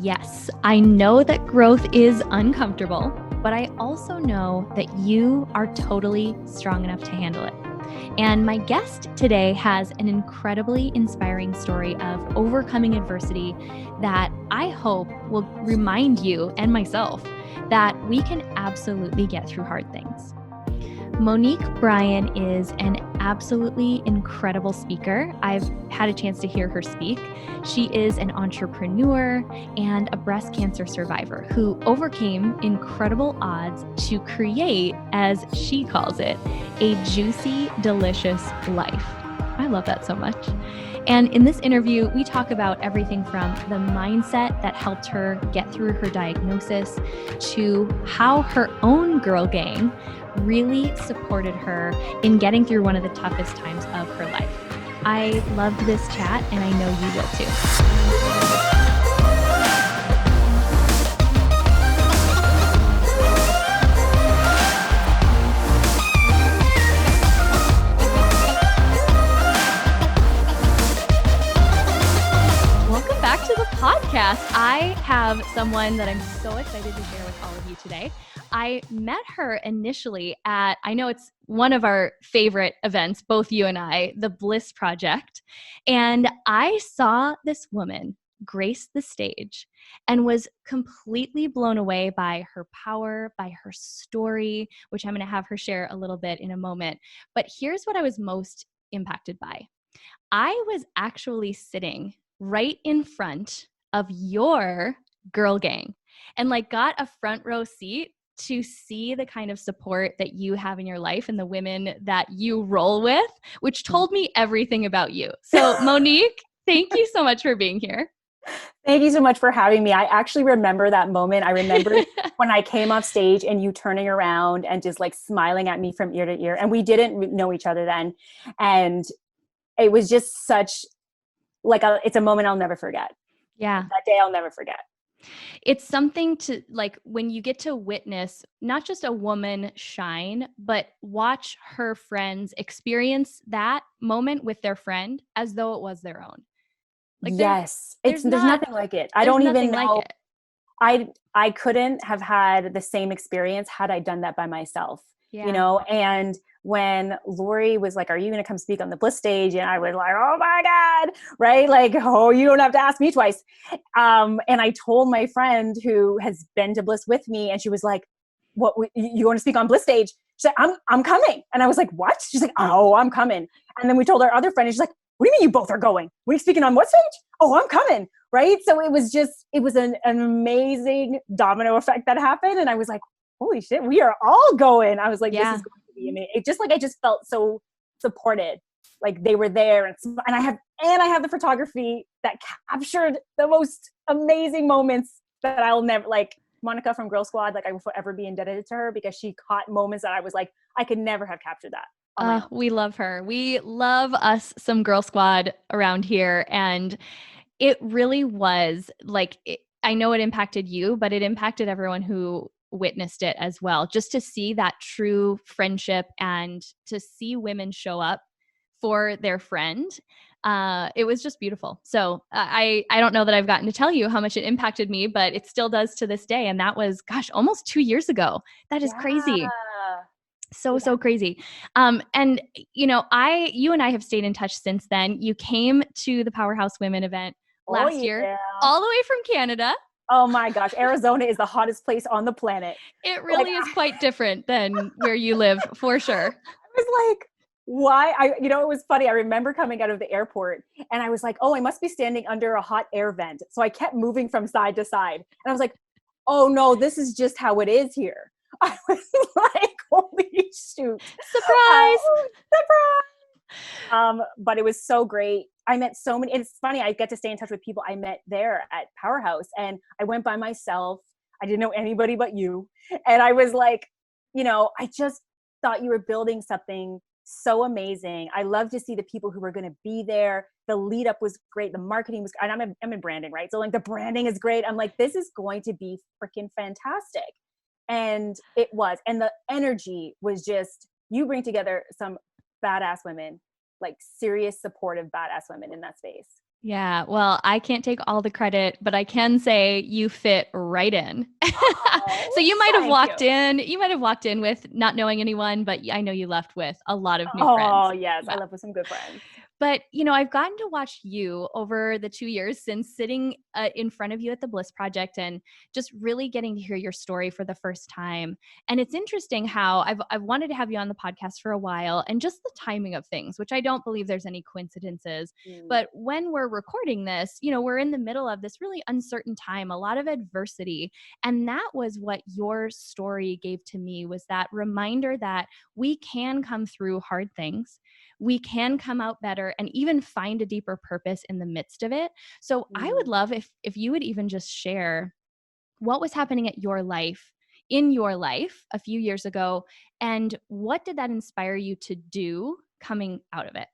Yes, I know that growth is uncomfortable, but I also know that you are totally strong enough to handle it. And my guest today has an incredibly inspiring story of overcoming adversity that I hope will remind you and myself that we can absolutely get through hard things. Monique Bryan is an absolutely incredible speaker. I've had a chance to hear her speak. She is an entrepreneur and a breast cancer survivor who overcame incredible odds to create, as she calls it, a juicy, delicious life. I love that so much. And in this interview, we talk about everything from the mindset that helped her get through her diagnosis to how her own girl gang really supported her in getting through one of the toughest times of her life. I loved this chat, and I know you will too. Welcome back to the podcast. I have someone that I'm so excited to share with all of you today. I met her initially at, I know it's one of our favorite events, both you and I, the Bliss Project. And I saw this woman grace the stage and was completely blown away by her power, by her story, which I'm going to have her share a little bit in a moment. But here's what I was most impacted by. I was actually sitting right in front of your girl gang and got a front row seat to see the kind of support that you have in your life and the women that you roll with, which told me everything about you. So Monique, thank you so much for being here. Thank you so much for having me. I actually remember that moment. I remember when I came off stage and you turning around and just smiling at me from ear to ear. And we didn't know each other then. And it was just such it's a moment I'll never forget. Yeah. That day I'll never forget. It's something to when you get to witness not just a woman shine, but watch her friends experience that moment with their friend as though it was their own. Yes. There's nothing like it. I don't even know. I couldn't have had the same experience had I done that by myself, and when Lori was like, are you going to come speak on the Bliss stage? And I was like, oh my God, right? Oh, you don't have to ask me twice. And I told my friend who has been to Bliss with me, and she was like, what, you want to speak on Bliss stage? She's like, I'm coming. And I was like, what? She's like, oh, I'm coming. And then we told our other friend, and she's like, what do you mean you both are going? What are you speaking on what stage? Oh, I'm coming. Right. So it was an amazing domino effect that happened. And I was like, holy shit, we are all going. I was like, This is going to be amazing. I just felt so supported. They were there, and I have the photography that captured the most amazing moments that I'll never, Monica from Girl Squad, I will forever be indebted to her because she caught moments that I was like, I could never have captured that. We love her. We love us some Girl Squad around here. And it really was I know it impacted you, but it impacted everyone who witnessed it as well. Just to see that true friendship and to see women show up for their friend. It was just beautiful. So I don't know that I've gotten to tell you how much it impacted me, but it still does to this day. And that was, almost 2 years ago. That is crazy. So crazy. And you and I have stayed in touch since then. You came to the Powerhouse Women event last year, all the way from Canada. Oh my gosh, Arizona is the hottest place on the planet. It really is quite different than where you live, for sure. I was like, why? It was funny. I remember coming out of the airport and I was like, oh, I must be standing under a hot air vent. So I kept moving from side to side. And I was like, oh no, this is just how it is here. I was like, holy shoot. Surprise. But it was so great. I met so many, it's funny, I get to stay in touch with people I met there at Powerhouse, and I went by myself. I didn't know anybody but you. And I was like, I just thought you were building something so amazing. I love to see the people who were going to be there. The lead up was great. The marketing was, and I'm in branding, right? So the branding is great. I'm like, this is going to be freaking fantastic. And it was, and the energy was just, you bring together some badass women, serious supportive badass women in that space. Yeah. Well, I can't take all the credit, but I can say you fit right in. Oh, So you might have thank walked you. in, with not knowing anyone, but I know you left with a lot of new Oh, friends. yes. I Yeah. left with some good friends. But, I've gotten to watch you over the 2 years since sitting in front of you at the Bliss Project and just really getting to hear your story for the first time. And it's interesting how I've wanted to have you on the podcast for a while, and just the timing of things, which I don't believe there's any coincidences. Mm. But when we're recording this, we're in the middle of this really uncertain time, a lot of adversity. And that was what your story gave to me, was that reminder that we can come through hard things. We can come out better and even find a deeper purpose in the midst of it. So I would love if you would even just share what was happening in your life a few years ago, and what did that inspire you to do coming out of it?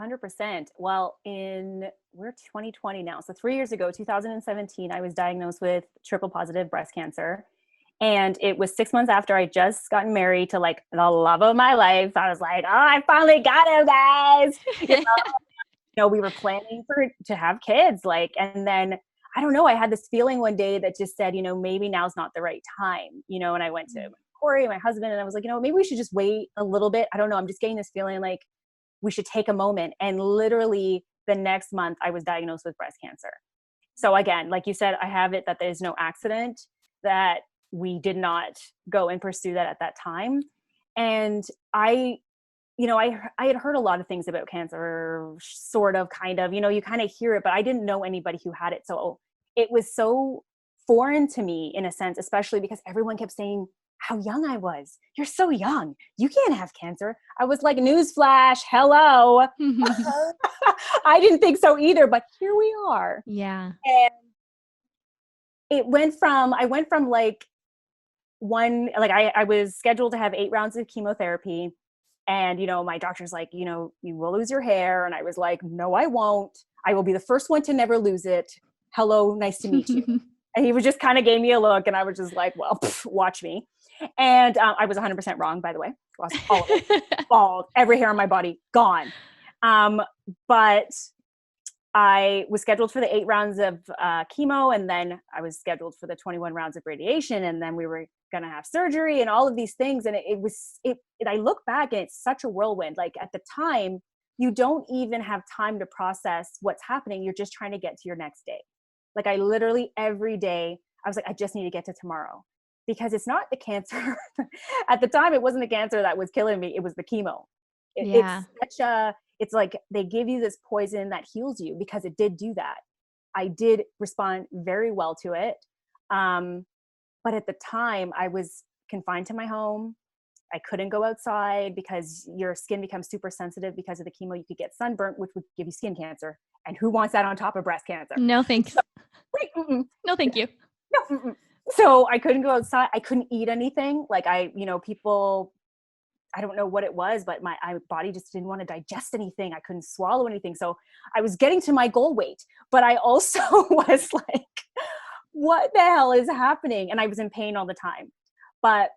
100%. Well, we're 2020 now. So 3 years ago, 2017, I was diagnosed with triple positive breast cancer. And it was 6 months after I just gotten married to like the love of my life. I was like, oh, I finally got him, guys. We were planning to have kids. And then I don't know, I had this feeling one day that just said, maybe now's not the right time, and I went to Corey, my husband, and I was like, maybe we should just wait a little bit. I don't know. I'm just getting this feeling like we should take a moment. And literally the next month I was diagnosed with breast cancer. So again, like you said, I have it that there's no accident, that we did not go and pursue that at that time. And I had heard a lot of things about cancer, sort of, kind of, you kind of hear it, but I didn't know anybody who had it. So it was so foreign to me in a sense, especially because everyone kept saying how young I was. You're so young. You can't have cancer. I was like, newsflash, hello. I didn't think so either, but here we are. Yeah. And I went from like I was scheduled to have 8 rounds of chemotherapy. And, my doctor's like, you will lose your hair. And I was like, no, I won't. I will be the first one to never lose it. Hello, nice to meet you. And he was just kind of gave me a look, and I was just like, well, watch me. And I was 100% wrong, by the way. Lost all of it. Bald, every hair on my body, gone. But I was scheduled for the 8 rounds of chemo, and then I was scheduled for the 21 rounds of radiation, and then we were going to have surgery and all of these things. And I look back and it's such a whirlwind. Like at the time, you don't even have time to process what's happening. You're just trying to get to your next day. Like I literally every day, I was like, I just need to get to tomorrow, because it's not the cancer. At the time, it wasn't the cancer that was killing me. It was the chemo. It's like they give you this poison that heals you, because it did do that. I did respond very well to it. But at the time, I was confined to my home. I couldn't go outside because your skin becomes super sensitive because of the chemo. You could get sunburnt, which would give you skin cancer. And who wants that on top of breast cancer? No, thanks. So, no, thank you. No. So I couldn't go outside. I couldn't eat anything. Like people, I don't know what it was, but my body just didn't want to digest anything. I couldn't swallow anything. So I was getting to my goal weight, but I also was like, what the hell is happening? And I was in pain all the time. But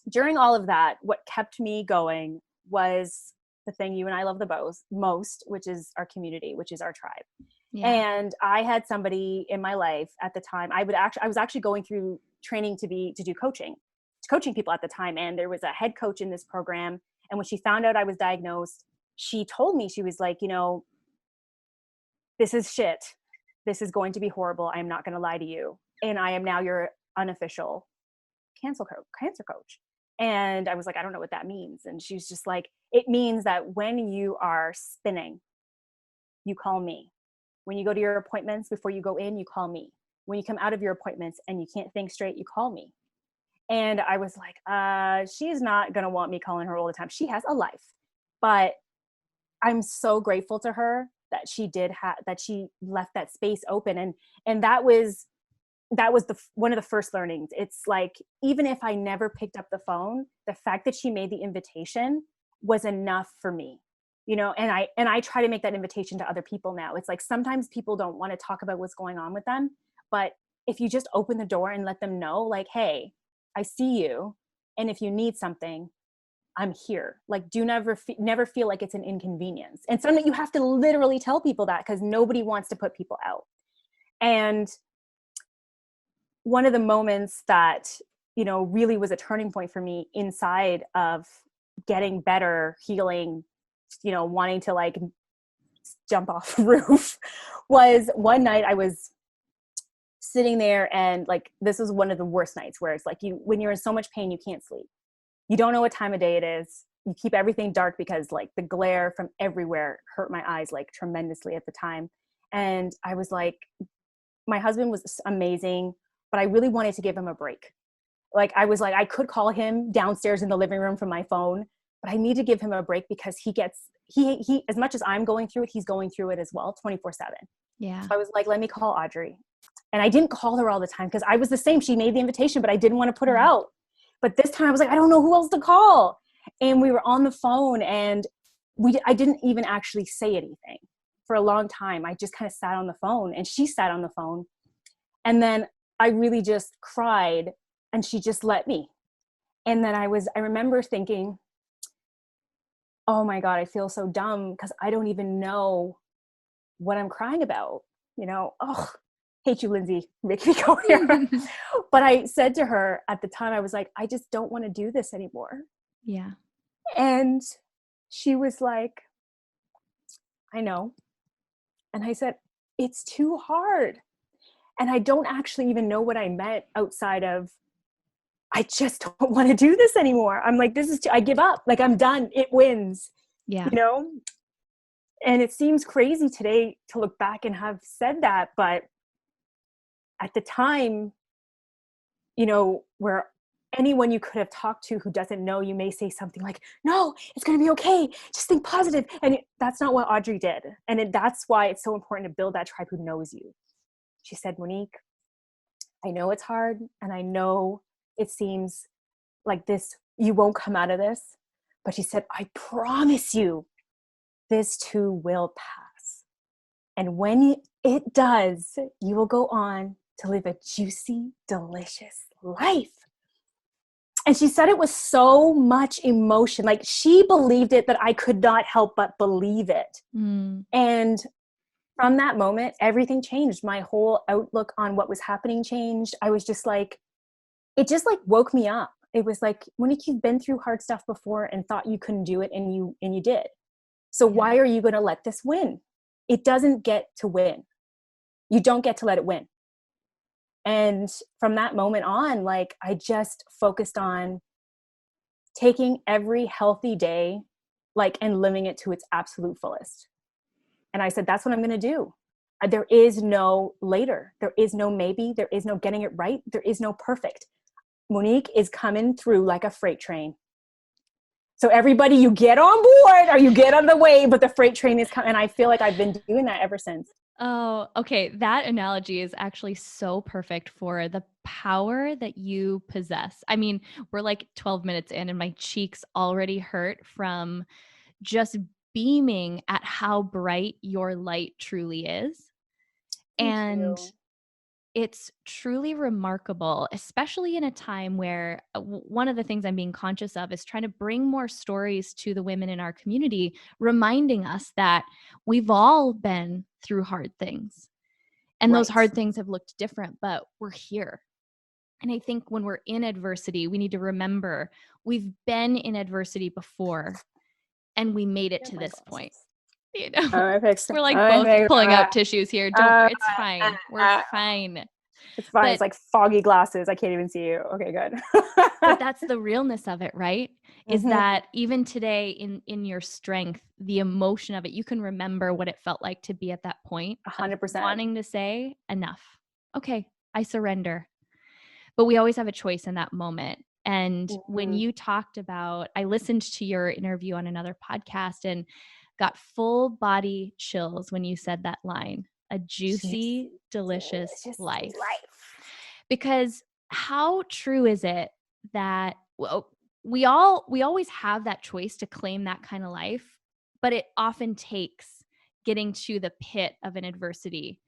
during all of that, what kept me going was the thing you and I love the most, which is our community, which is our tribe. Yeah. And I had somebody in my life at the time. I was actually going through training to do coaching people at the time. And there was a head coach in this program. And when she found out I was diagnosed, she told me, she was like, this is shit. This is going to be horrible. I'm not going to lie to you. And I am now your unofficial cancer coach. And I was like, I don't know what that means. And she's just like, it means that when you are spinning, you call me. When you go to your appointments, before you go in, you call me. When you come out of your appointments and you can't think straight, you call me. And I was like, she's not going to want me calling her all the time. She has a life. But I'm so grateful to her that she that she left that space open. And that was one of the first learnings. It's like, even if I never picked up the phone, the fact that she made the invitation was enough for me, and I try to make that invitation to other people now. It's like, sometimes people don't want to talk about what's going on with them, but if you just open the door and let them know, like, hey, I see you. And if you need something, I'm here. Like, do never feel like it's an inconvenience. And something you have to literally tell people that, because nobody wants to put people out. And one of the moments that, you know, really was a turning point for me inside of getting better, healing, you know, wanting to like jump off a roof was one night I was sitting there, and like, this was one of the worst nights where it's like, when you're in so much pain, you can't sleep. You don't know what time of day it is. You keep everything dark because like the glare from everywhere hurt my eyes like tremendously at the time. And I was like, my husband was amazing, but I really wanted to give him a break. Like, I was like, I could call him downstairs in the living room from my phone, but I need to give him a break because he as much as I'm going through it, he's going through it as well, 24/7. Yeah. So I was like, let me call Audrey. And I didn't call her all the time because I was the same. She made the invitation, but I didn't want to put her out. But this time I was like, I don't know who else to call. And we were on the phone, and I didn't even actually say anything for a long time. I just kind of sat on the phone, and she sat on the phone. And then I really just cried, and she just let me. And then I remember thinking, oh my God, I feel so dumb because I don't even know what I'm crying about. You know, oh, hate you, Lindsay, make me go here. But I said to her at the time, I was like, I just don't want to do this anymore. Yeah. And she was like, I know. And I said, it's too hard. And I don't actually even know what I meant outside of, I just don't want to do this anymore. I'm like, I give up. Like, I'm done. It wins. Yeah. You know? And it seems crazy today to look back and have said that. But at the time, you know, where anyone you could have talked to who doesn't know, you may say something like, no, it's going to be okay. Just think positive. And that's not what Audrey did. And that's why it's so important to build that tribe who knows you. She said, Monique, I know it's hard. And I know it seems like this, you won't come out of this. But she said, I promise you, this too will pass. And when it does, you will go on to live a juicy, delicious life. And she said it with so much emotion. Like, she believed it that I could not help but believe it. And from that moment, everything changed. My whole outlook on what was happening changed. I was just like, it just like woke me up. It was like, Monique, you've been through hard stuff before and thought you couldn't do it, and you did. So why are you going to let this win? It doesn't get to win. You don't get to let it win. And from that moment on, like, I just focused on taking every healthy day, like, and living it to its absolute fullest. And I said, that's what I'm going to do. There is no later. There is no maybe. There is no getting it right. There is no perfect. Monique is coming through like a freight train. So everybody, you get on board or you get on the way, but the freight train is coming. And I feel like I've been doing that ever since. Oh, okay. That analogy is actually so perfect for the power that you possess. I mean, we're like 12 minutes in and my cheeks already hurt from just beaming at how bright your light truly is. And it's truly remarkable, especially in a time where one of the things I'm being conscious of is trying to bring more stories to the women in our community, reminding us that we've all been through hard things. And those hard things have looked different, but we're here. And I think when we're in adversity, we need to remember we've been in adversity before and we made it to this point. You know, we're like both pulling up tissues here. Don't worry, it's fine. We're fine. It's fine. But it's like foggy glasses. I can't even see you. Okay, good. But that's the realness of it, right? Is that even today in your strength, the emotion of it, you can remember what it felt like to be at that point. 100%. Wanting to say, enough. Okay, I surrender. But we always have a choice in that moment. And when you talked about, I listened to your interview on another podcast and got full body chills when you said that line, a juicy, delicious life. Because how true is it that we always have that choice to claim that kind of life, but it often takes getting to the pit of an adversity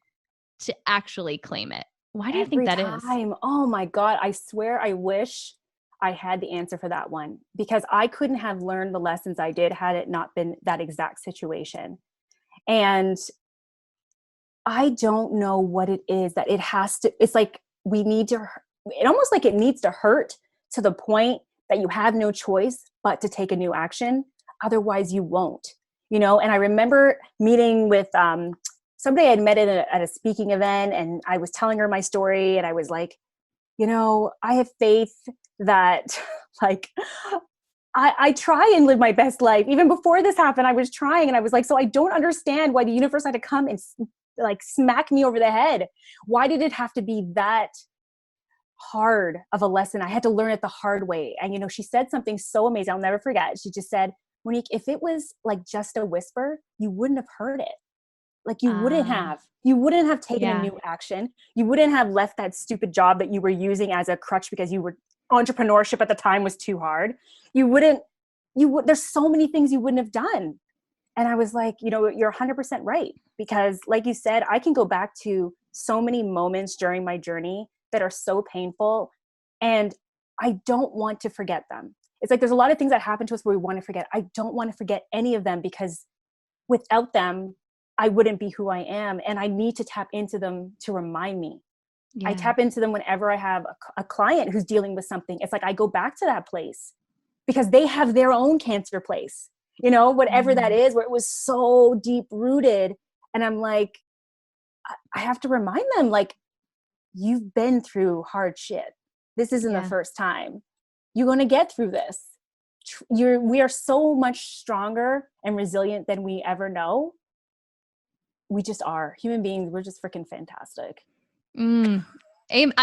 to actually claim it. Why do you think that is? Oh my God. I swear, I wish I had the answer for that one, because I couldn't have learned the lessons I did had it not been that exact situation. And I don't know what it is that it has to, it's like it almost like it needs to hurt to the point that you have no choice but to take a new action. Otherwise you won't, And I remember meeting with somebody I'd met at a speaking event, and I was telling her my story, and I was like, I have faith that like, I try and live my best life. Even before this happened, I was trying, and I was like, so I don't understand why the universe had to come and like smack me over the head. Why did it have to be that hard of a lesson? I had to learn it the hard way. And, she said something so amazing. I'll never forget. She just said, Monique, if it was like just a whisper, you wouldn't have heard it. Like you wouldn't have taken a new action. You wouldn't have left that stupid job that you were using as a crutch because entrepreneurship at the time was too hard. There's so many things you wouldn't have done. And I was like, you're 100% right. Because like you said, I can go back to so many moments during my journey that are so painful, and I don't want to forget them. It's like, there's a lot of things that happen to us where we want to forget. I don't want to forget any of them, because without them, I wouldn't be who I am. And I need to tap into them to remind me. Yeah. I tap into them whenever I have a client who's dealing with something. It's like, I go back to that place because they have their own cancer place, whatever that is, where it was so deep rooted. And I'm like, I have to remind them, like, you've been through hard shit. This isn't the first time. You're going to get through this. We are so much stronger and resilient than we ever know. We just are. Human beings, we're just freaking fantastic. I'm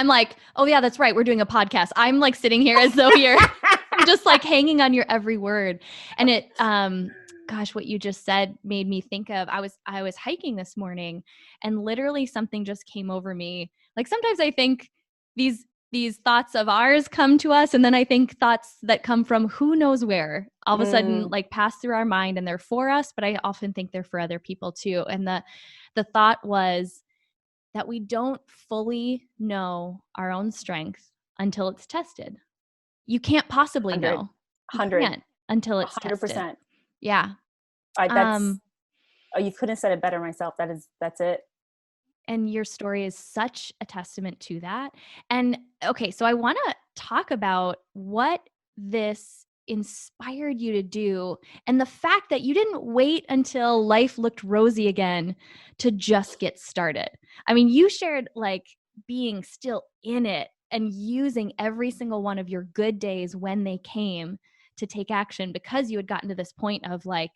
like, oh yeah, that's right. We're doing a podcast. I'm like sitting here as though I'm just like hanging on your every word. And it, gosh, what you just said made me think of, I was hiking this morning, and literally something just came over me. Like sometimes I think these thoughts of ours come to us, and then I think thoughts that come from who knows where all of a sudden like pass through our mind, and they're for us, but I often think they're for other people too. And the thought was that we don't fully know our own strength until it's tested. You can't possibly know. You can't until it's 100%. Tested. Yeah. You couldn't have said it better myself. That's it. And your story is such a testament to that. And okay, so I want to talk about what this inspired you to do, and the fact that you didn't wait until life looked rosy again to just get started. I mean, you shared like being still in it and using every single one of your good days when they came to take action, because you had gotten to this point of like,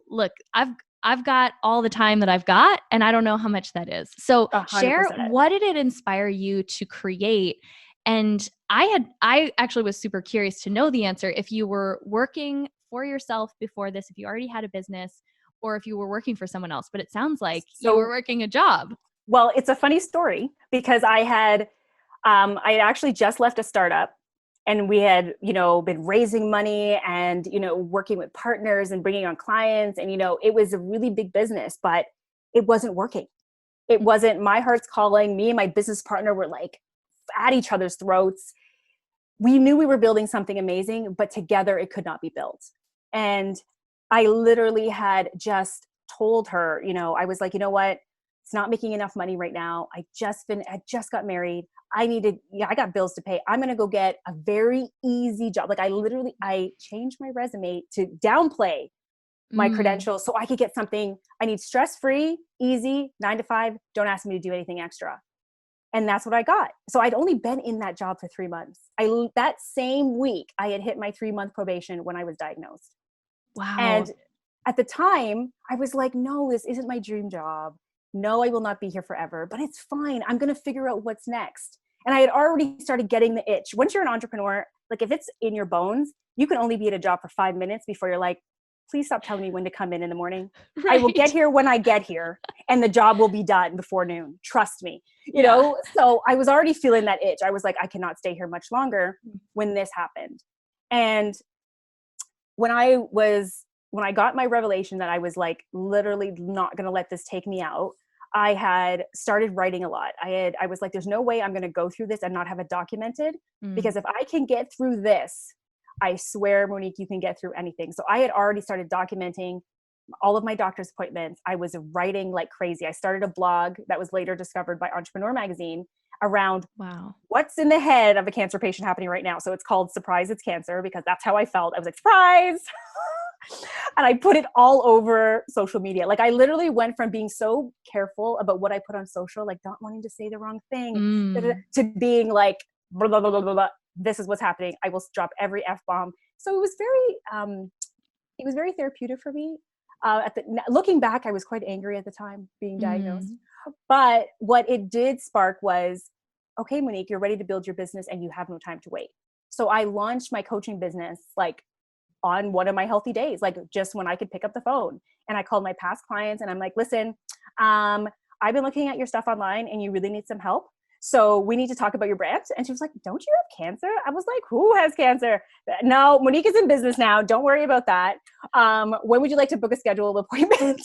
look, I've got all the time that I've got, and I don't know how much that is. So 100%. Share, what did it inspire you to create? And I actually was super curious to know the answer, if you were working for yourself before this, if you already had a business, or if you were working for someone else. But it sounds like you were working a job. Well, it's a funny story, because I actually just left a startup, and we had, been raising money and, working with partners and bringing on clients. And, it was a really big business, but it wasn't working. It wasn't my heart's calling. Me and my business partner were like at each other's throats. We knew we were building something amazing, but together it could not be built. And I literally had just told her, I was like, you know what? It's not making enough money right now. I just got married. I got bills to pay. I'm going to go get a very easy job. Like I changed my resume to downplay my credentials so I could get something I need, stress-free, easy, 9 to 5. Don't ask me to do anything extra. And that's what I got. So I'd only been in that job for 3 months. That same week I had hit my 3-month probation when I was diagnosed. Wow. And at the time I was like, no, this isn't my dream job. No, I will not be here forever, but it's fine. I'm going to figure out what's next. And I had already started getting the itch. Once you're an entrepreneur, like if it's in your bones, you can only be at a job for 5 minutes before you're like, please stop telling me when to come in the morning. Right. I will get here when I get here, and the job will be done before noon. Trust me, you know? So I was already feeling that itch. I was like, I cannot stay here much longer when this happened. And when I got my revelation that I was like literally not going to let this take me out, I had started writing a lot. I was like, there's no way I'm going to go through this and not have it documented, because if I can get through this, I swear, Monique, you can get through anything. So I had already started documenting all of my doctor's appointments. I was writing like crazy. I started a blog that was later discovered by Entrepreneur Magazine around what's in the head of a cancer patient happening right now. So it's called Surprise It's Cancer, because that's how I felt. I was like, surprise. And I put it all over social media. Like I literally went from being so careful about what I put on social, like not wanting to say the wrong thing, to being like, blah, blah, blah, blah, blah, blah. This is what's happening. I will drop every F-bomb. So it was very therapeutic for me. Looking back, I was quite angry at the time being diagnosed. But what it did spark was, okay, Monique, you're ready to build your business and you have no time to wait. So I launched my coaching business like on one of my healthy days, like just when I could pick up the phone. And I called my past clients and I'm like, listen, I've been looking at your stuff online and you really need some help. So we need to talk about your brand. And she was like, don't you have cancer? I was like, who has cancer? No, Monique is in business now. Don't worry about that. When would you like to book a scheduled appointment?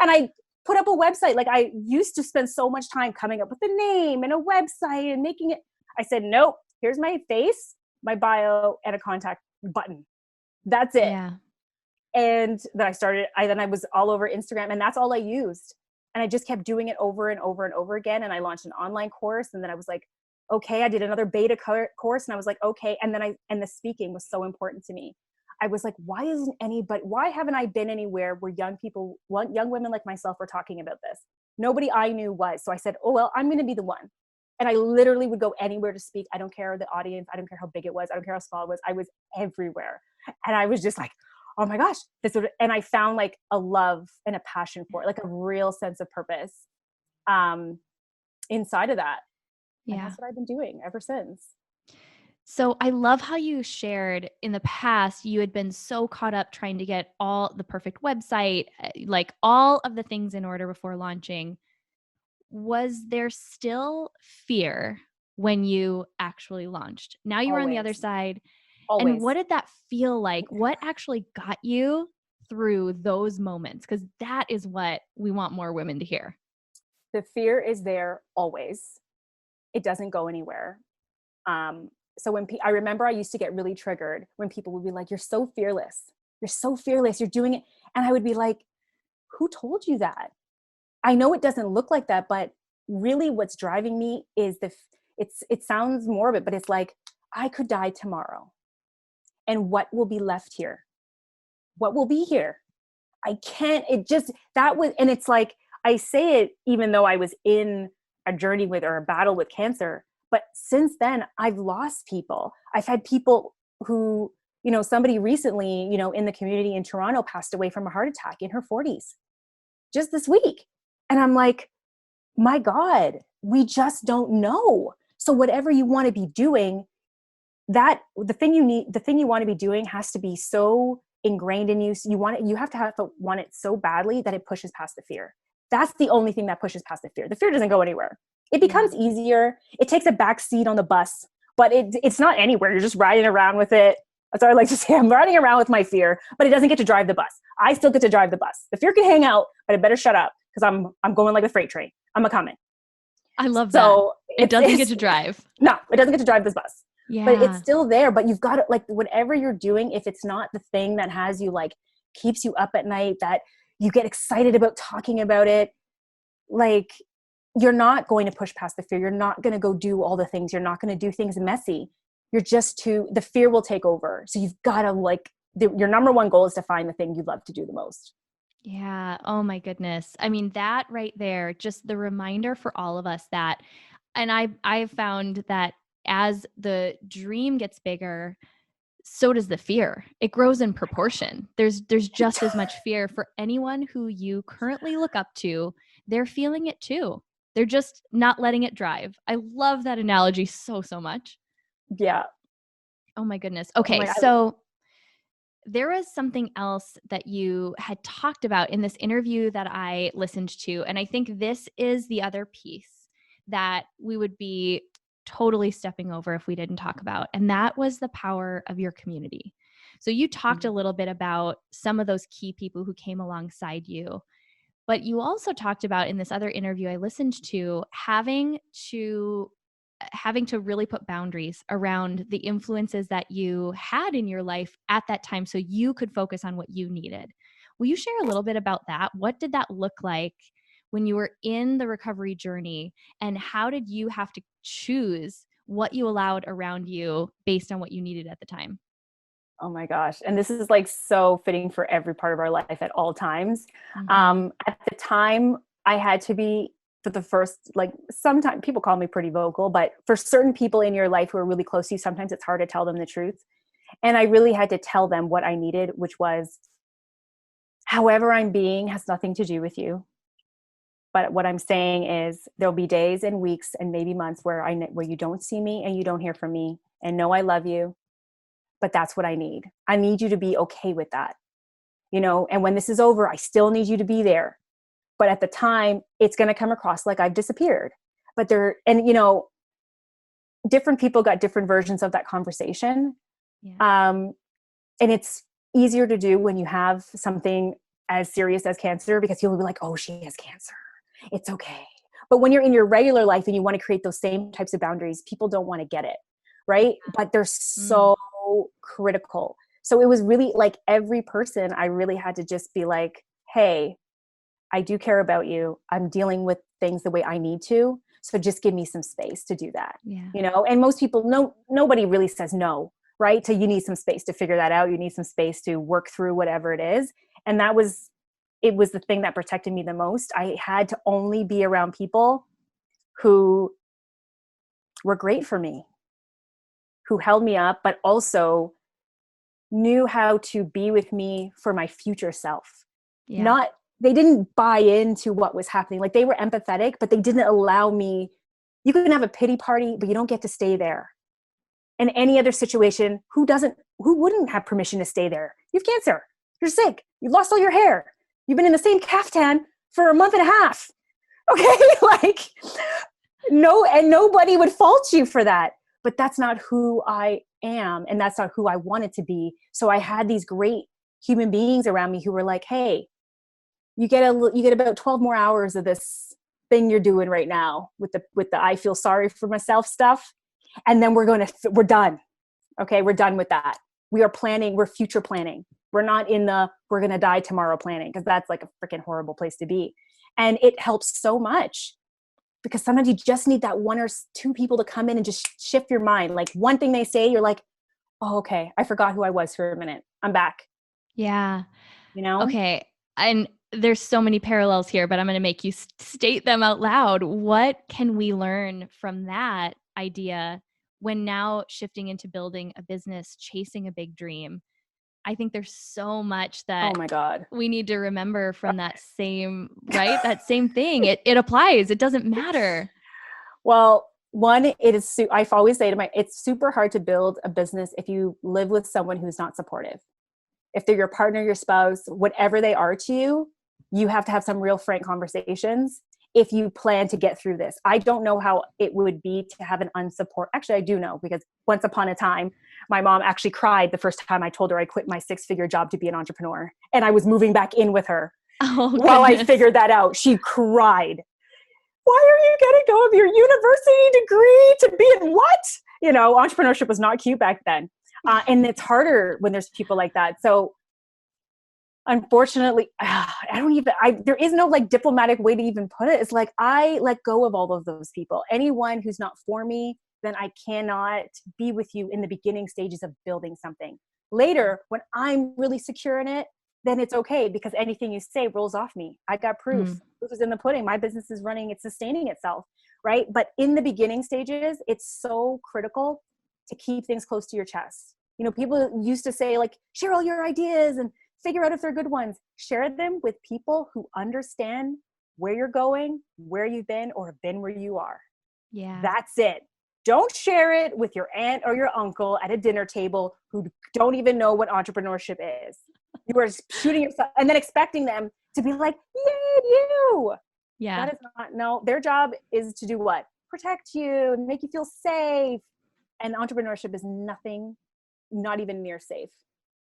And I put up a website. Like I used to spend so much time coming up with a name and a website and making it. I said, nope, here's my face, my bio, and a contact button. That's it. Yeah. And then I was all over Instagram, and that's all I used. And I just kept doing it over and over and over again. And I launched an online course. And then I was like, okay, I did another beta course. And I was like, okay. And then the speaking was so important to me. I was like, why haven't I been anywhere where young women like myself were talking about this? Nobody I knew was. So I said, oh, well, I'm going to be the one. And I literally would go anywhere to speak. I don't care the audience. I don't care how big it was. I don't care how small it was. I was everywhere. And I was just like, oh my gosh, and I found like a love and a passion for it, like a real sense of purpose inside of that. Yeah. And that's what I've been doing ever since. So I love how you shared in the past, you had been so caught up trying to get all the perfect website, like all of the things in order before launching. Was there still fear when you actually launched? Now you were on the other side. Always. And what did that feel like? What actually got you through those moments? Because that is what we want more women to hear. The fear is there always. It doesn't go anywhere. So when I remember I used to get really triggered when people would be like, you're so fearless. You're so fearless. You're doing it. And I would be like, who told you that? I know it doesn't look like that, but really what's driving me is it sounds morbid, but it's like, I could die tomorrow. And what will be left here? What will be here? And it's like, I say it even though I was in a journey or a battle with cancer, but since then I've lost people. I've had people who, somebody recently, in the community in Toronto passed away from a heart attack in her 40s, just this week. And I'm like, my God, we just don't know. So whatever you want to be doing, the thing you want to be doing has to be so ingrained in you. So you have to want it so badly that it pushes past the fear. That's the only thing that pushes past the fear. The fear doesn't go anywhere. It becomes easier. It takes a back seat on the bus, but it's not anywhere. You're just riding around with it. That's what I like to say. I'm riding around with my fear, but it doesn't get to drive the bus. I still get to drive the bus. The fear can hang out, but it better shut up because I'm going like a freight train. I'm a coming. I love that. It doesn't get to drive. No, it doesn't get to drive this bus. Yeah. But it's still there, but you've got to, like, whatever you're doing, if it's not the thing that has you, like, keeps you up at night, that you get excited about talking about it, like, you're not going to push past the fear. You're not going to go do all the things. You're not going to do things messy. The fear will take over. So you've got to, your number one goal is to find the thing you love to do the most. Yeah. Oh my goodness. I mean, that right there, just the reminder for all of us that, and I've found that as the dream gets bigger, so does the fear. It grows in proportion. There's just as much fear for anyone who you currently look up to. They're feeling it too. They're just not letting it drive. I love that analogy so much. Yeah. Oh my goodness. Okay. So there was something else that you had talked about in this interview that I listened to. And I think this is the other piece that we would be totally stepping over if we didn't talk about. And that was the power of your community. So you talked a little bit about some of those key people who came alongside you. But you also talked about in this other interview I listened to having to really put boundaries around the influences that you had in your life at that time so you could focus on what you needed. Will you share a little bit about that? What did that look like when you were in the recovery journey, and how did you have to choose what you allowed around you based on what you needed at the time? Oh my gosh. And this is like so fitting for every part of our life at all times. Mm-hmm. At the time, I had to be, for the first, like, sometimes people call me pretty vocal, but for certain people in your life who are really close to you, sometimes it's hard to tell them the truth. And I really had to tell them what I needed, which was, however I'm being has nothing to do with you. But what I'm saying is there'll be days and weeks and maybe months where you don't see me and you don't hear from me, and know I love you, but that's what I need. I need you to be okay with that. And when this is over, I still need you to be there. But at the time, it's going to come across like I've disappeared. But different people got different versions of that conversation. Yeah. And it's easier to do when you have something as serious as cancer, because people will be like, oh, she has cancer, it's okay. But when you're in your regular life and you want to create those same types of boundaries, people don't want to get it. Right. But they're so critical. So it was really like every person, I really had to just be like, hey, I do care about you. I'm dealing with things the way I need to. So just give me some space to do that. Yeah. And most people, nobody really says no, right? So you need some space to figure that out. You need some space to work through whatever it is. And it was the thing that protected me the most. I had to only be around people who were great for me, who held me up, but also knew how to be with me for my future self. Yeah. They didn't buy into what was happening. Like, they were empathetic, but they didn't allow me. You can have a pity party, but you don't get to stay there. In any other situation, who wouldn't have permission to stay there? You have cancer. You're sick. You've lost all your hair. You've been in the same caftan for a month and a half. Okay. Like, and nobody would fault you for that, but that's not who I am. And that's not who I wanted to be. So I had these great human beings around me who were like, hey, you get about 12 more hours of this thing you're doing right now with the I feel sorry for myself stuff. And then we're done. Okay. We're done with that. We're future planning. We're not in we're going to die tomorrow planning, because that's like a freaking horrible place to be. And it helps so much, because sometimes you just need that one or two people to come in and just shift your mind. Like, one thing they say, you're like, oh, okay, I forgot who I was for a minute. I'm back. Yeah. Okay. And there's so many parallels here, but I'm going to make you state them out loud. What can we learn from that idea when now shifting into building a business, chasing a big dream? I think there's so much that oh my God, we need to remember from that same, right? That same thing. It applies. It doesn't matter. Well, one, I always say it's super hard to build a business if you live with someone who's not supportive. If they're your partner, your spouse, whatever they are to you, you have to have some real frank conversations if you plan to get through this. I don't know how it would be to have an unsupport. Actually, I do know, because once upon a time, my mom actually cried the first time I told her I quit my 6-figure job to be an entrepreneur, and I was moving back in with her. While I figured that out, she cried. Why are you getting go of your university degree to be in what? Entrepreneurship was not cute back then. And it's harder when there's people like that. So unfortunately, there is no like diplomatic way to even put it. It's like, I let go of all of those people. Anyone who's not for me, then I cannot be with you in the beginning stages of building something. Later, when I'm really secure in it, then it's okay, because anything you say rolls off me. I got proof. Proof is in the pudding. My business is running. It's sustaining itself. Right. But in the beginning stages, it's so critical to keep things close to your chest. People used to say, like, share all your ideas and figure out if they're good ones. Share them with people who understand where you're going, where you've been, or have been where you are. Yeah. That's it. Don't share it with your aunt or your uncle at a dinner table who don't even know what entrepreneurship is. You are shooting yourself and then expecting them to be like, yay, you. Yeah. That is not, no, their job is to do what? Protect you and make you feel safe. And entrepreneurship is nothing, not even near safe.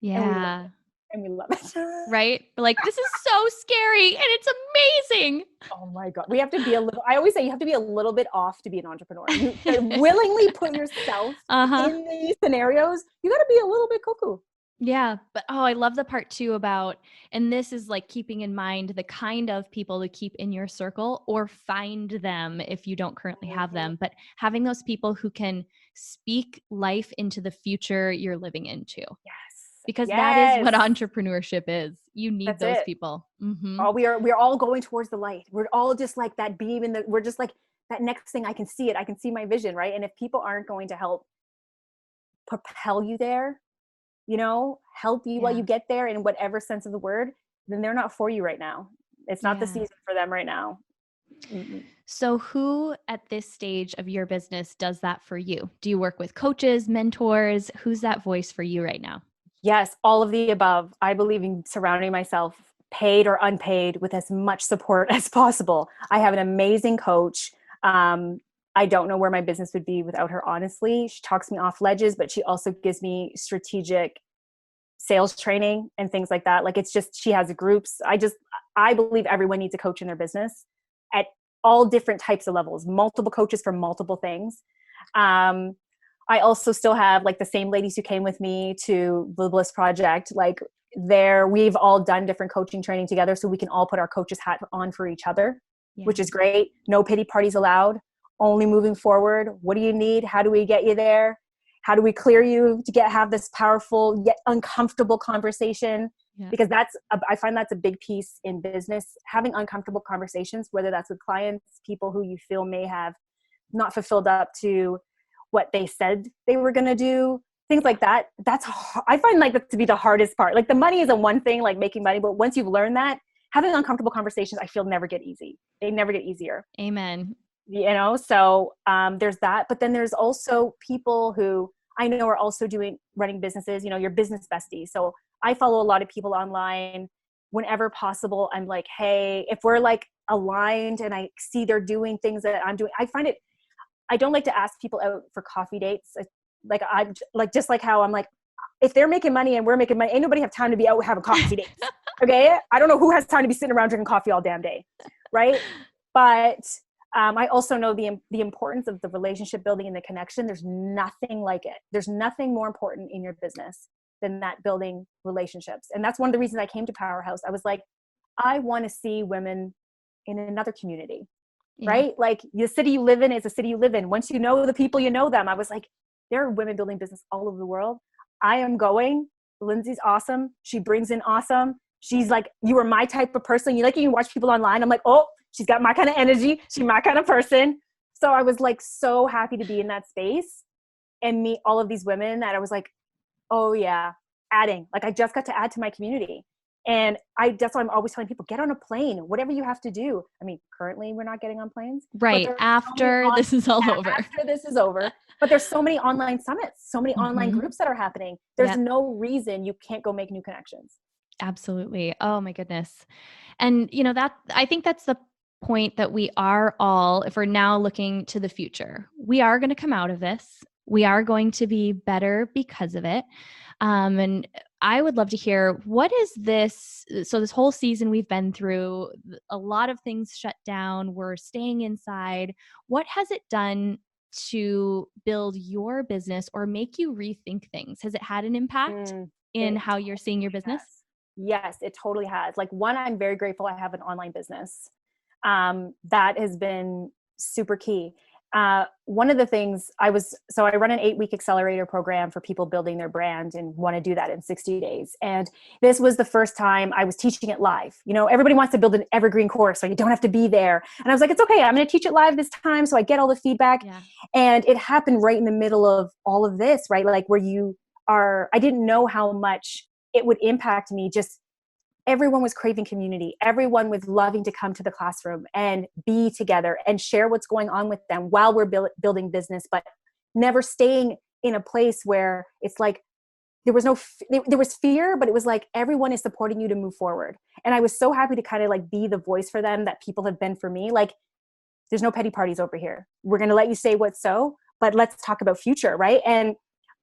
Yeah. And we love it. Right? Like, this is so scary and it's amazing. Oh my God. We have to be I always say you have to be a little bit off to be an entrepreneur. You willingly put yourself in these scenarios. You got to be a little bit cuckoo. Yeah. But I love the part too about, and this is like keeping in mind the kind of people to keep in your circle or find them if you don't currently have them, but having those people who can speak life into the future you're living into. Yes. Because that is what entrepreneurship is. You need those people. Mm-hmm. We're all going towards the light. We're all just like that beam we're just like that next thing. I can see it. I can see my vision. Right. And if people aren't going to help propel you there, help you while you get there in whatever sense of the word, then they're not for you right now. It's not the season for them right now. Mm-hmm. So who at this stage of your business does that for you? Do you work with coaches, mentors? Who's that voice for you right now? Yes, all of the above. I believe in surrounding myself, paid or unpaid, with as much support as possible. I have an amazing coach. I don't know where my business would be without her, honestly. She talks me off ledges, but she also gives me strategic sales training and things like that. Like, it's just, she has groups. I believe everyone needs a coach in their business at all different types of levels, multiple coaches for multiple things. I also still have like the same ladies who came with me to the Bliss Project. Like, we've all done different coaching training together, so we can all put our coaches hat on for each other, which is great. No pity parties allowed. Only moving forward. What do you need? How do we get you there? How do we clear you to have this powerful yet uncomfortable conversation? Yeah. Because I find that's a big piece in business, having uncomfortable conversations, whether that's with clients, people who you feel may have not fulfilled up to what they said they were going to do, things like that. I find like that to be the hardest part. Like, the money is one thing, like making money, but once you've learned that, having uncomfortable conversations, I feel never get easy. They never get easier. Amen. So there's that. But then there's also people who I know are also running businesses, your business besties. So I follow a lot of people online. Whenever possible, I'm like, hey, if we're like aligned and I see they're doing things that I'm doing, I don't like to ask people out for coffee dates. Like, I'm like, just like how I'm like, if they're making money and we're making money, ain't nobody have time to be out having coffee dates. Okay. I don't know who has time to be sitting around drinking coffee all damn day. Right. But I also know the importance of the relationship building and the connection. There's nothing like it. There's nothing more important in your business than that, building relationships. And that's one of the reasons I came to Powerhouse. I was like, I want to see women in another community. Yeah. Right? Like, the city you live in is a city you live in. Once you know the people, you know them. I was like, there are women building business all over the world. I am going. Lindsay's awesome. She brings in awesome. She's like, you are my type of person. You can watch people online. I'm like, oh, she's got my kind of energy. She's my kind of person. So I was like so happy to be in that space and meet all of these women that I was like, oh yeah, adding. Like, I just got to add to my community. And that's why I'm always telling people, get on a plane, whatever you have to do. I mean, currently we're not getting on planes. Right. After this is all over. After this is over. But there's so many online summits, so many online groups that are happening. There's no reason you can't go make new connections. Absolutely. Oh my goodness. And I think that's the point that we are all, if we're now looking to the future, we are going to come out of this. We are going to be better because of it. And I would love to hear, what is this? So this whole season we've been through, a lot of things shut down. We're staying inside. What has it done to build your business or make you rethink things? Has it had an impact in how you're seeing your business? Yes, it totally has. Like, one, I'm very grateful I have an online business. That has been super key. One of the things I run an 8-week accelerator program for people building their brand and want to do that in 60 days. And this was the first time I was teaching it live. Everybody wants to build an evergreen course so you don't have to be there. And I was like, it's okay. I'm going to teach it live this time. So I get all the feedback. Yeah. And it happened right in the middle of all of this, right? Like, I didn't know how much it would impact me. Just everyone was craving community. Everyone was loving to come to the classroom and be together and share what's going on with them while we're building business, but never staying in a place where it's like, there was fear, but it was like, everyone is supporting you to move forward. And I was so happy to kind of like be the voice for them that people have been for me. Like, there's no petty parties over here. We're going to let you say what's so, but let's talk about future. Right. And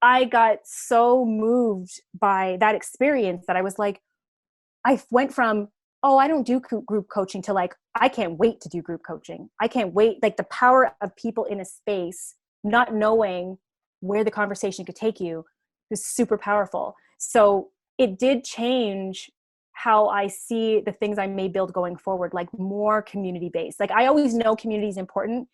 I got so moved by that experience that I was like, I went from, oh, I don't do group coaching to like, I can't wait to do group coaching. I can't wait. Like the power of people in a space, not knowing where the conversation could take you is super powerful. So it did change how I see the things I may build going forward, like more community based. Like I always know community is important,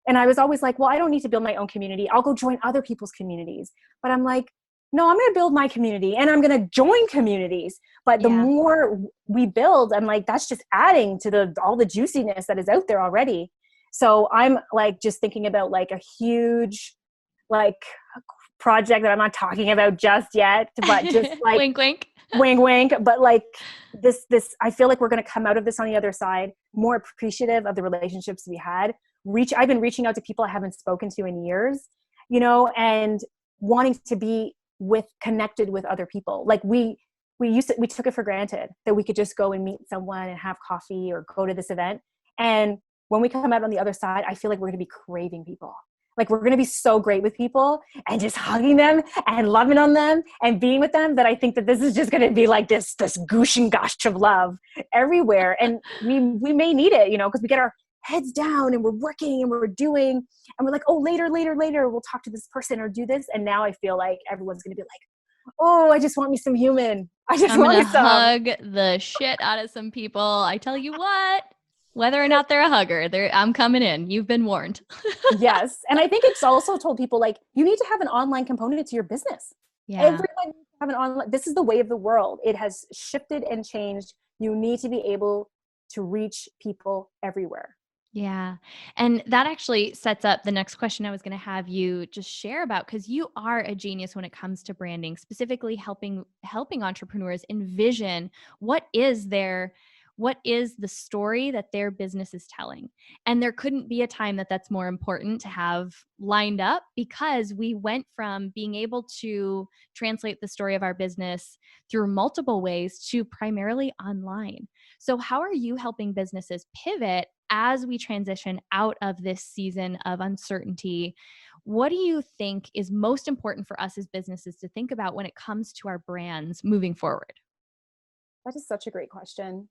and I was always like, well, I don't need to build my own community. I'll go join other people's communities. But I'm like, no, I'm going to build my community and I'm going to join communities. But the more we build, I'm like, that's just adding to all the juiciness that is out there already. So I'm like, just thinking about like a huge, like project that I'm not talking about just yet, but just like wink, wink, wink, wink. But like this, I feel like we're going to come out of this on the other side, more appreciative of the relationships we had. I've been reaching out to people I haven't spoken to in years, and wanting to be connected with other people. Like we took it for granted that we could just go and meet someone and have coffee or go to this event. And when we come out on the other side, I feel like we're going to be craving people. Like we're going to be so great with people and just hugging them and loving on them and being with them, that I think that this is just going to be like this goosh and gosh of love everywhere. And we may need it, because we get our heads down and we're working and we're doing, and we're like, oh, later, we'll talk to this person or do this. And now I feel like everyone's going to be like, oh, I just want me some human. I'm going to hug the shit out of some people. I tell you what, whether or not they're a hugger, I'm coming in. You've been warned. Yes. And I think it's also told people like, you need to have an online component to your business. Yeah. Everyone needs to have an online. This is the way of the world. It has shifted and changed. You need to be able to reach people everywhere. Yeah. And that actually sets up the next question I was going to have you just share about, because you are a genius when it comes to branding, specifically helping entrepreneurs envision what is the story that their business is telling. And there couldn't be a time that's more important to have lined up, because we went from being able to translate the story of our business through multiple ways to primarily online. So how are you helping businesses pivot as we transition out of this season of uncertainty? What do you think is most important for us as businesses to think about when it comes to our brands moving forward? That is such a great question.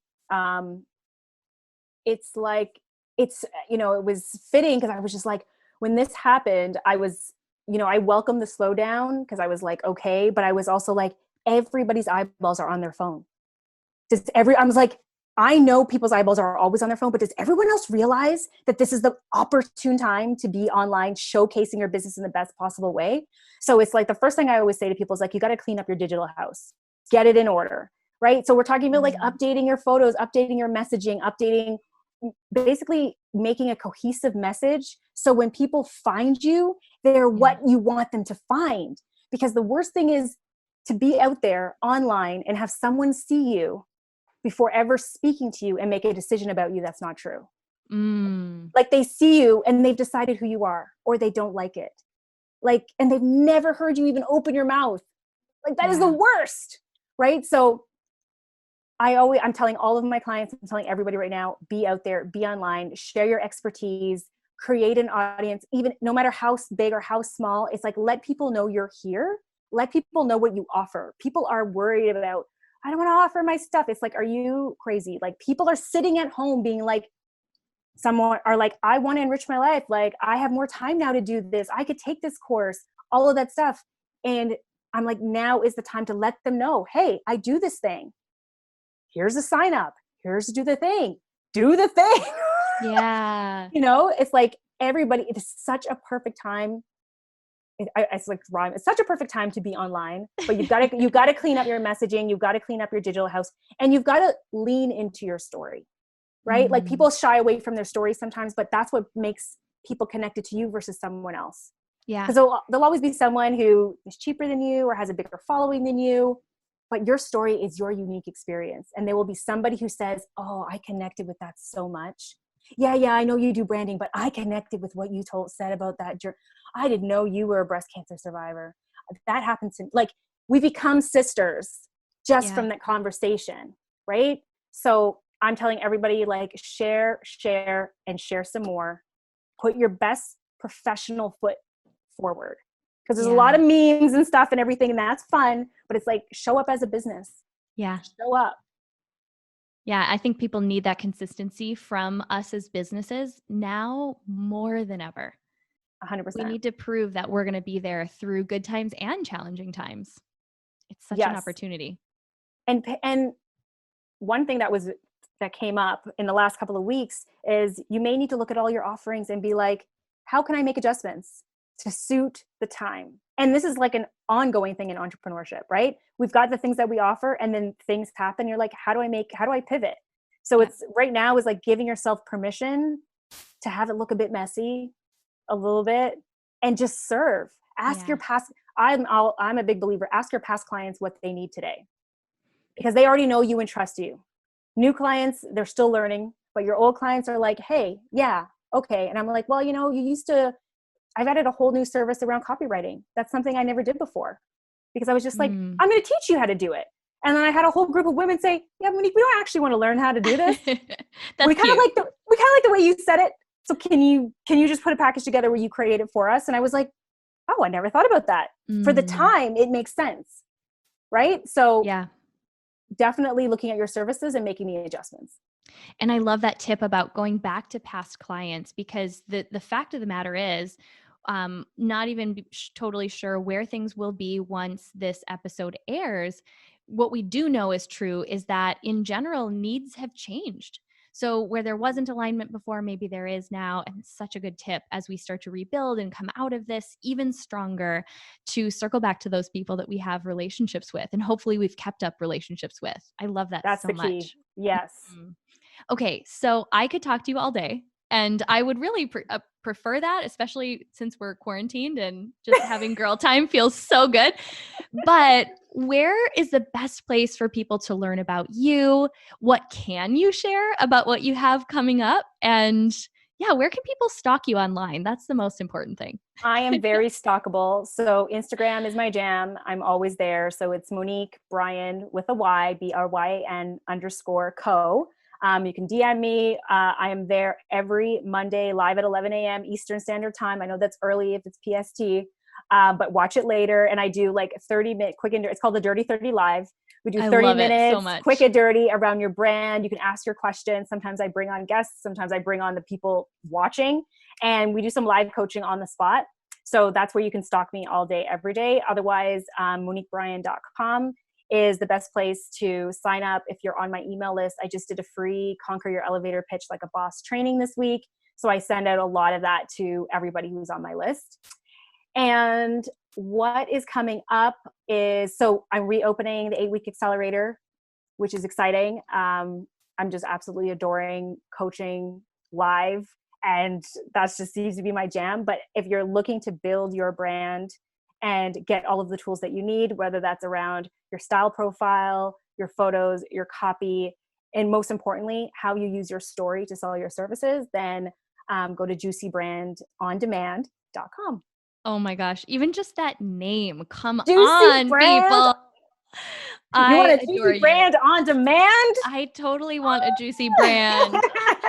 It's like, it was fitting because I was just like, when this happened, I was, I welcomed the slowdown because I was like, okay, but I was also like, everybody's eyeballs are on their phone. I was like, I know people's eyeballs are always on their phone, but does everyone else realize that this is the opportune time to be online, showcasing your business in the best possible way? So it's like, the first thing I always say to people is like, you got to clean up your digital house, get it in order, right? So we're talking about like updating your photos, updating your messaging, basically making a cohesive message. So when people find you, they're what you want them to find. Because the worst thing is to be out there online and have someone see you before ever speaking to you and make a decision about you that's not true. Like they see you and they've decided who you are, or they don't like it. Like, and they've never heard you even open your mouth. Like that is the worst, right? So I'm telling all of my clients, I'm telling everybody right now, be out there, be online, share your expertise, create an audience, even no matter how big or how small. It's like, let people know you're here. Let people know what you offer. People are worried about, I don't want to offer my stuff. It's like, are you crazy? Like people are sitting at home being like, someone are like, I want to enrich my life. Like I have more time now to do this. I could take this course, all of that stuff. And I'm like, now is the time to let them know, hey, I do this thing. Here's a sign up. Here's do the thing. Do the thing. Yeah. It's like everybody, it is such a perfect time. It's like rhyme. It's such a perfect time to be online, but you've got to clean up your messaging. You've got to clean up your digital house, and you've got to lean into your story, right? Like people shy away from their stories sometimes, but that's what makes people connected to you versus someone else. Yeah. Because there'll always be someone who is cheaper than you or has a bigger following than you, but your story is your unique experience. And there will be somebody who says, oh, I connected with that so much. Yeah, I know you do branding, but I connected with what you said about that. I didn't know you were a breast cancer survivor. That happens to, like, we become sisters just from that conversation, right? So I'm telling everybody, like, share, and share some more. Put your best professional foot forward. Because there's a lot of memes and stuff and everything, and that's fun, but it's like, show up as a business. Yeah. Show up. Yeah, I think people need that consistency from us as businesses now more than ever. 100%. We need to prove that we're going to be there through good times and challenging times. It's such an opportunity. And one thing that came up in the last couple of weeks is you may need to look at all your offerings and be like, how can I make adjustments to suit the time? And this is like an ongoing thing in entrepreneurship, right? We've got the things that we offer, and then things happen. You're like, how do I pivot? So it's right now is like giving yourself permission to have it look a bit messy, a little bit, and just serve. Ask your past, I'm a big believer, ask your past clients what they need today, because they already know you and trust you. New clients, they're still learning, but your old clients are like, hey, yeah, okay. And I'm like, well, I've added a whole new service around copywriting. That's something I never did before, because I was just like, I'm going to teach you how to do it. And then I had a whole group of women say, yeah, Monique, we don't actually want to learn how to do this. We kind of like the way you said it. So can you just put a package together where you create it for us? And I was like, oh, I never thought about that. For the time, it makes sense. Right? So definitely looking at your services and making the adjustments. And I love that tip about going back to past clients, because the fact of the matter is, not even totally sure where things will be once this episode airs. What we do know is true is that in general, needs have changed. So where there wasn't alignment before, maybe there is now. And it's such a good tip as we start to rebuild and come out of this even stronger, to circle back to those people that we have relationships with, and hopefully we've kept up relationships with. I love that so much. That's the key. Yes. Mm-hmm. Okay, so I could talk to you all day, and I would really prefer that, especially since we're quarantined and just having girl time feels so good. But where is the best place for people to learn about you? What can you share about what you have coming up? And where can people stalk you online? That's the most important thing. I am very stalkable. So Instagram is my jam. I'm always there. So it's Monique Bryan with a Y, BRYN_co. You can DM me. I am there every Monday live at 11 a.m. Eastern Standard Time. I know that's early if it's PST, but watch it later. And I do like 30-minute quick and dirty. It's called the Dirty 30 Live. We do 30 minutes, so quick and dirty around your brand. You can ask your questions. Sometimes I bring on guests. Sometimes I bring on the people watching, and we do some live coaching on the spot. So that's where you can stalk me all day, every day. Otherwise, MoniqueBryan.com is the best place to sign up if you're on my email list. I just did a free Conquer Your Elevator Pitch Like a Boss training this week. So I send out a lot of that to everybody who's on my list. And what is coming up is, so I'm reopening the 8-week accelerator, which is exciting. I'm just absolutely adoring coaching live, and that just seems to be my jam. But if you're looking to build your brand and get all of the tools that you need, whether that's around your style profile, your photos, your copy, and most importantly, how you use your story to sell your services, then go to juicybrandondemand.com. Oh my gosh. Even just that name. Come Juicy on, brand. people. You want a juicy brand on demand? I totally want a juicy brand.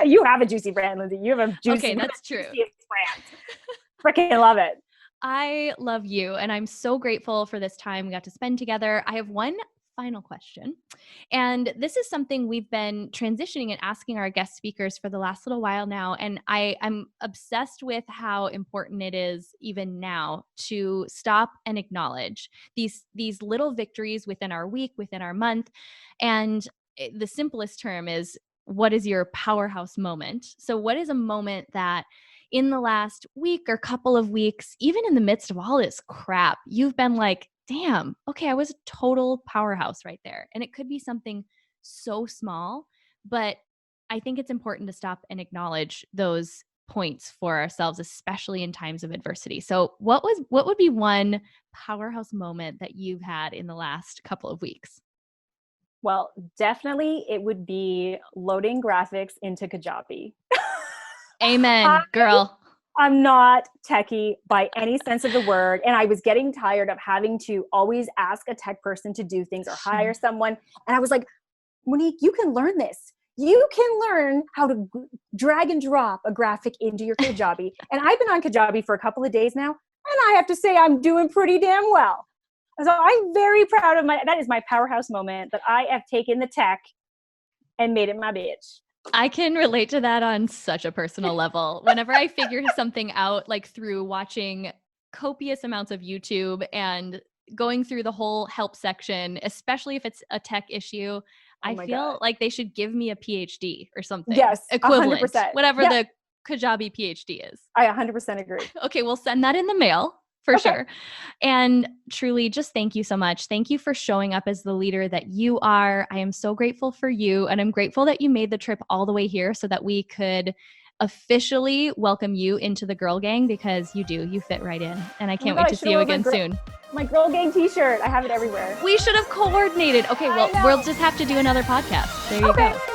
You have a juicy brand, Lindsay. You have a juicy Okay, that's true. brand. Freaking love it. I love you, and I'm so grateful for this time we got to spend together. I have one final question, and this is something we've been transitioning and asking our guest speakers for the last little while now, and I'm obsessed with how important it is even now to stop and acknowledge these little victories within our week, within our month. And the simplest term is, what is your powerhouse moment? So what is a moment that in the last week or couple of weeks, even in the midst of all this crap, you've been like, damn, okay, I was a total powerhouse right there. And it could be something so small, but I think it's important to stop and acknowledge those points for ourselves, especially in times of adversity. So what would be one powerhouse moment that you've had in the last couple of weeks? Well, definitely it would be loading graphics into Kajabi. Amen, girl. I'm not techie by any sense of the word. And I was getting tired of having to always ask a tech person to do things or hire someone. And I was like, Monique, you can learn this. You can learn how to drag and drop a graphic into your Kajabi. And I've been on Kajabi for a couple of days now. And I have to say I'm doing pretty damn well. So I'm very proud of that is my powerhouse moment, that I have taken the tech and made it my bitch. I can relate to that on such a personal level. Whenever I figure something out, like through watching copious amounts of YouTube and going through the whole help section, especially if it's a tech issue, I feel like they should give me a PhD or something. Yes, equivalent, 100%. Whatever the Kajabi PhD is. I 100% agree. Okay, we'll send that in the mail. For sure. And truly, just thank you so much. Thank you for showing up as the leader that you are. I am so grateful for you. And I'm grateful that you made the trip all the way here so that we could officially welcome you into the girl gang, because you fit right in. And I can't wait to see you again soon. My girl gang t-shirt. I have it everywhere. We should have coordinated. Okay, well, we'll just have to do another podcast. There you go.